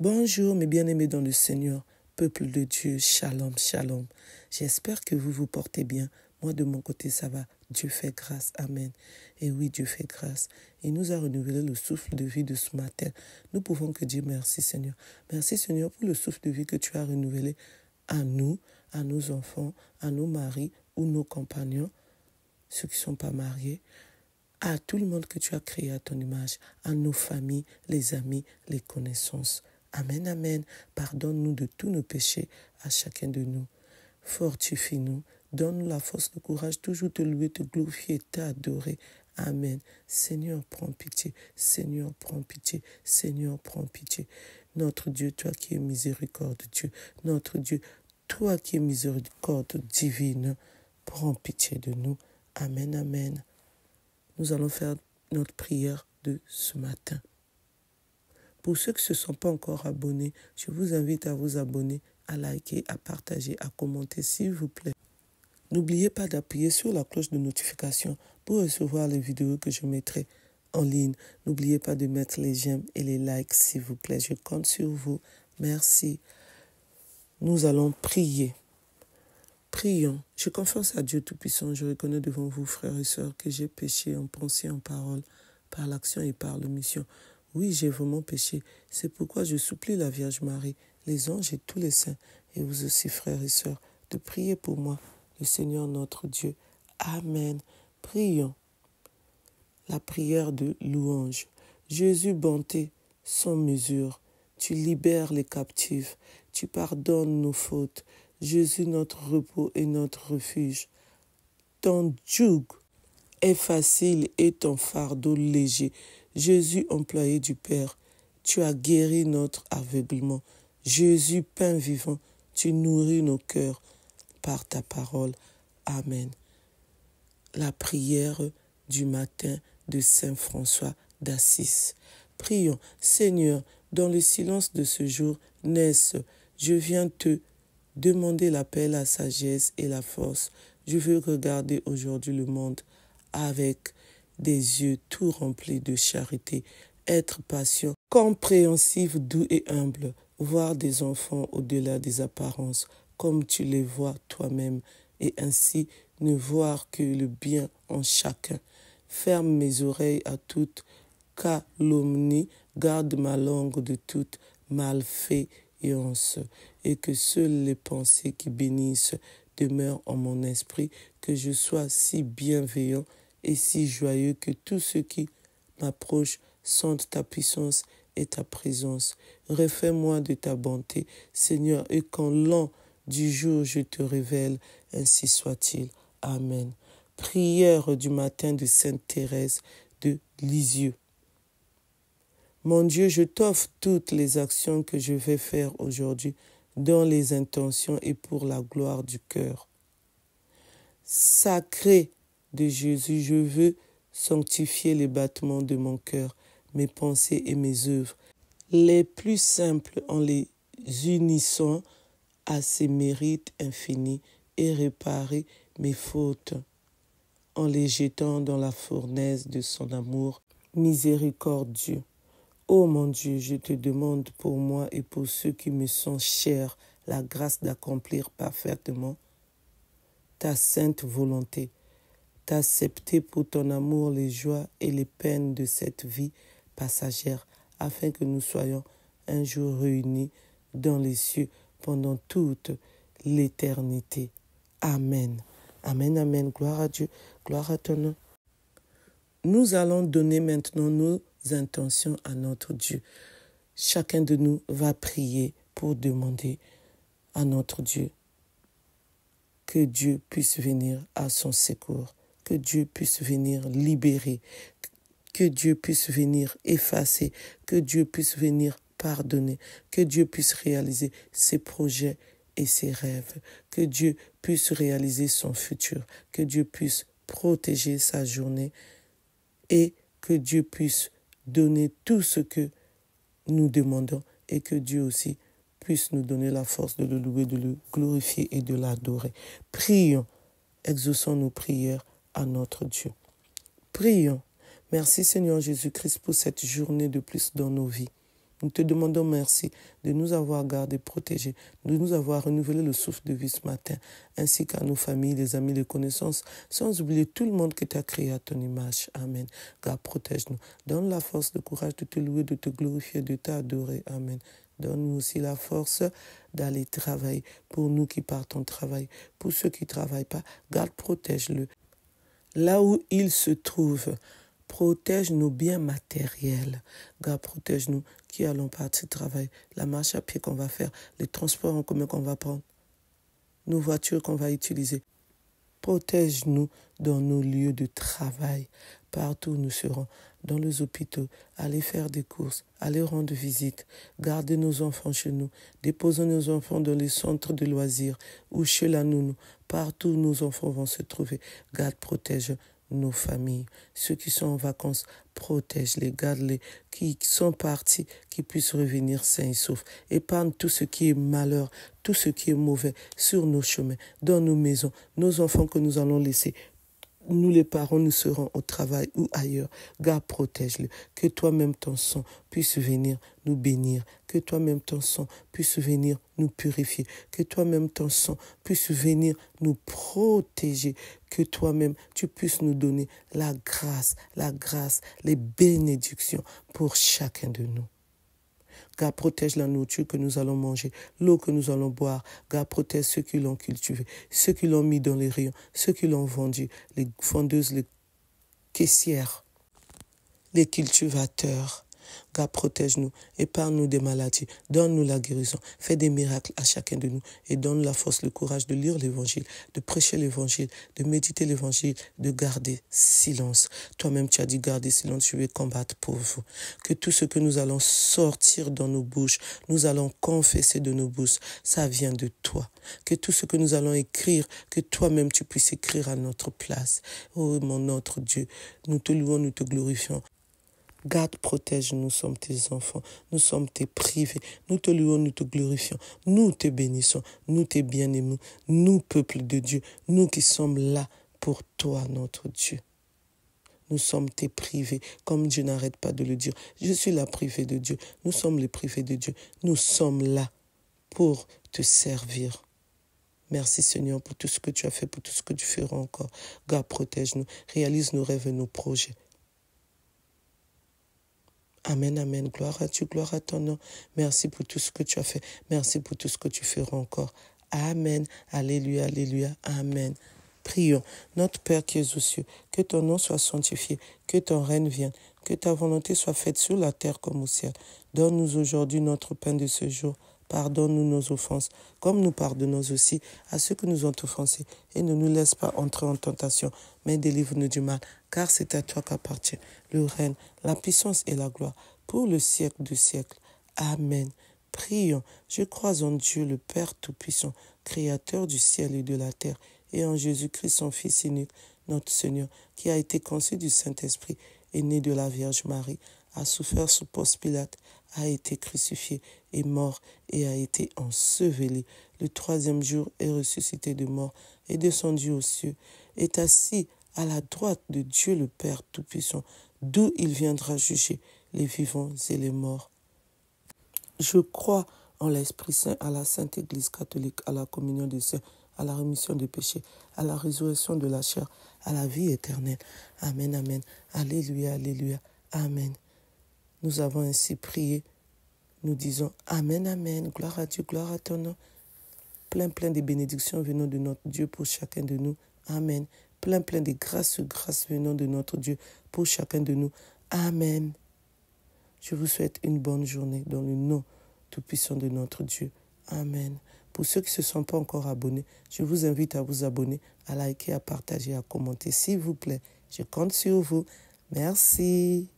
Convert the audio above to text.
Bonjour mes bien-aimés dans le Seigneur, peuple de Dieu, shalom, shalom. J'espère que vous vous portez bien. Moi de mon côté ça va, Dieu fait grâce, amen. Et oui, Dieu fait grâce. Il nous a renouvelé le souffle de vie de ce matin. Nous pouvons que dire merci Seigneur. Merci Seigneur pour le souffle de vie que tu as renouvelé à nous, à nos enfants, à nos maris ou nos compagnons, ceux qui ne sont pas mariés, à tout le monde que tu as créé à ton image, à nos familles, les amis, les connaissances. Amen, amen. Pardonne-nous de tous nos péchés à chacun de nous. Fortifie-nous. Donne-nous la force, le courage, toujours te louer, te glorifier, t'adorer. Amen. Seigneur, prends pitié. Seigneur, prends pitié. Seigneur, prends pitié. Notre Dieu, toi qui es miséricorde, Dieu. Notre Dieu, toi qui es miséricorde divine, prends pitié de nous. Amen, amen. Nous allons faire notre prière de ce matin. Pour ceux qui ne se sont pas encore abonnés, je vous invite à vous abonner, à liker, à partager, à commenter, s'il vous plaît. N'oubliez pas d'appuyer sur la cloche de notification pour recevoir les vidéos que je mettrai en ligne. N'oubliez pas de mettre les j'aime et les likes, s'il vous plaît. Je compte sur vous. Merci. Nous allons prier. Prions. Je confesse à Dieu Tout-Puissant. Je reconnais devant vous, frères et sœurs, que j'ai péché en pensée, en parole, par l'action et par l'omission. Oui, j'ai vraiment péché. C'est pourquoi je supplie la Vierge Marie, les anges et tous les saints, et vous aussi, frères et sœurs, de prier pour moi, le Seigneur notre Dieu. Amen. Prions. La prière de louange. Jésus, bonté, sans mesure, tu libères les captifs, tu pardonnes nos fautes. Jésus, notre repos et notre refuge. Ton joug est facile et ton fardeau léger. Jésus, employé du Père, tu as guéri notre aveuglement. Jésus, pain vivant, tu nourris nos cœurs par ta parole. Amen. La prière du matin de Saint François d'Assise. Prions. Seigneur, dans le silence de ce jour, naisse, je viens te demander la paix, la sagesse et la force. Je veux regarder aujourd'hui le monde avec des yeux tout remplis de charité, être patient, compréhensif, doux et humble, voir des enfants au-delà des apparences, comme tu les vois toi-même, et ainsi ne voir que le bien en chacun. Ferme mes oreilles à toute calomnie, garde ma langue de toute malfaisance, et que seules les pensées qui bénissent demeurent en mon esprit, que je sois si bienveillant et si joyeux que tous ceux qui m'approchent sentent ta puissance et ta présence. Refais-moi de ta bonté, Seigneur, et quand l'an du jour je te révèle, ainsi soit-il. Amen. Prière du matin de Sainte Thérèse de Lisieux. Mon Dieu, je t'offre toutes les actions que je vais faire aujourd'hui dans les intentions et pour la gloire du cœur. Sacré de Jésus, je veux sanctifier les battements de mon cœur, mes pensées et mes œuvres, les plus simples en les unissant à ses mérites infinis et réparer mes fautes en les jetant dans la fournaise de son amour miséricordieux. Ô mon Dieu, je te demande pour moi et pour ceux qui me sont chers la grâce d'accomplir parfaitement ta sainte volonté, d'accepter pour ton amour les joies et les peines de cette vie passagère, afin que nous soyons un jour réunis dans les cieux pendant toute l'éternité. Amen. Amen, amen. Gloire à Dieu, gloire à ton nom. Nous allons donner maintenant nos intentions à notre Dieu. Chacun de nous va prier pour demander à notre Dieu que Dieu puisse venir à son secours, que Dieu puisse venir libérer, que Dieu puisse venir effacer, que Dieu puisse venir pardonner, que Dieu puisse réaliser ses projets et ses rêves, que Dieu puisse réaliser son futur, que Dieu puisse protéger sa journée et que Dieu puisse donner tout ce que nous demandons et que Dieu aussi puisse nous donner la force de le louer, de le glorifier et de l'adorer. Prions, exauçons nos prières à notre Dieu. Prions. Merci Seigneur Jésus-Christ pour cette journée de plus dans nos vies. Nous te demandons merci de nous avoir gardés, protégés, de nous avoir renouvelé le souffle de vie ce matin, ainsi qu'à nos familles, les amis, les connaissances, sans oublier tout le monde que tu as créé à ton image. Amen. Garde, protège-nous. Donne la force, le courage de te louer, de te glorifier, de t'adorer. Amen. Donne-nous aussi la force d'aller travailler. Pour nous qui partons travailler, pour ceux qui ne travaillent pas, garde, protège-le. Là où il se trouve, protège nos biens matériels. Garde, protège-nous qui allons partir travailler. La marche à pied qu'on va faire, les transports en commun qu'on va prendre, nos voitures qu'on va utiliser. Protège-nous dans nos lieux de travail, partout où nous serons, dans les hôpitaux, aller faire des courses, aller rendre visite, garder nos enfants chez nous, déposer nos enfants dans les centres de loisirs ou chez la nounou, partout où nos enfants vont se trouver. Garde, protège nos familles. Ceux qui sont en vacances, protège-les, garde-les. Qui sont partis, qui puissent revenir sains et saufs. Épargne tout ce qui est malheur, tout ce qui est mauvais sur nos chemins, dans nos maisons, nos enfants que nous allons laisser. Nous les parents, nous serons au travail ou ailleurs. Garde, protège-le. Que toi-même ton sang puisse venir nous bénir. Que toi-même ton sang puisse venir nous purifier. Que toi-même ton sang puisse venir nous protéger. Que toi-même tu puisses nous donner la grâce, les bénédictions pour chacun de nous. Garde, protège la nourriture que nous allons manger, l'eau que nous allons boire. Garde, protège ceux qui l'ont cultivé, ceux qui l'ont mis dans les rayons, ceux qui l'ont vendu, les vendeuses, les caissières, les cultivateurs. Garde, protège-nous, épargne-nous des maladies, donne-nous la guérison, fais des miracles à chacun de nous et donne la force, le courage de lire l'évangile, de prêcher l'évangile, de méditer l'évangile, de garder silence. Toi-même, tu as dit garder silence, je vais combattre pour vous. Que tout ce que nous allons sortir dans nos bouches, nous allons confesser de nos bouches, ça vient de toi. Que tout ce que nous allons écrire, que toi-même tu puisses écrire à notre place. Oh mon notre Dieu, nous te louons, nous te glorifions. Garde, protège, nous sommes tes enfants, nous sommes tes privés, nous te louons, nous te glorifions, nous te bénissons, nous tes bien-aimés, nous, peuple de Dieu, nous qui sommes là pour toi, notre Dieu. Nous sommes tes privés, comme Dieu n'arrête pas de le dire. Je suis la privée de Dieu, nous sommes les privés de Dieu, nous sommes là pour te servir. Merci Seigneur pour tout ce que tu as fait, pour tout ce que tu feras encore. Garde, protège-nous, réalise nos rêves et nos projets. Amen, amen. Gloire à Dieu, gloire à ton nom. Merci pour tout ce que tu as fait. Merci pour tout ce que tu feras encore. Amen. Alléluia, alléluia. Amen. Prions. Notre Père qui es aux cieux, que ton nom soit sanctifié, que ton règne vienne, que ta volonté soit faite sur la terre comme au ciel. Donne-nous aujourd'hui notre pain de ce jour. Pardonne-nous nos offenses, comme nous pardonnons aussi à ceux qui nous ont offensés. Et ne nous laisse pas entrer en tentation, mais délivre-nous du mal, car c'est à toi qu'appartient le règne, la puissance et la gloire, pour le siècle des siècles. Amen. Prions. Je crois en Dieu, le Père Tout-Puissant, Créateur du ciel et de la terre, et en Jésus-Christ, son Fils unique, notre Seigneur, qui a été conçu du Saint-Esprit, est né de la Vierge Marie, a souffert sous Ponce Pilate, a été crucifié, est mort et a été enseveli. Le troisième jour est ressuscité de mort, est descendu aux cieux, est assis à la droite de Dieu le Père Tout-Puissant, d'où il viendra juger les vivants et les morts. Je crois en l'Esprit Saint, à la Sainte Église catholique, à la communion des saints, à la rémission des péchés, à la résurrection de la chair, à la vie éternelle. Amen, amen. Alléluia, alléluia. Amen. Nous avons ainsi prié. Nous disons Amen, Amen. Gloire à Dieu, gloire à ton nom. Plein de bénédictions venant de notre Dieu pour chacun de nous. Amen. Plein de grâces venant de notre Dieu pour chacun de nous. Amen. Je vous souhaite une bonne journée dans le nom tout-puissant de notre Dieu. Amen. Pour ceux qui ne se sont pas encore abonnés, je vous invite à vous abonner, à liker, à partager, à commenter, s'il vous plaît. Je compte sur vous. Merci.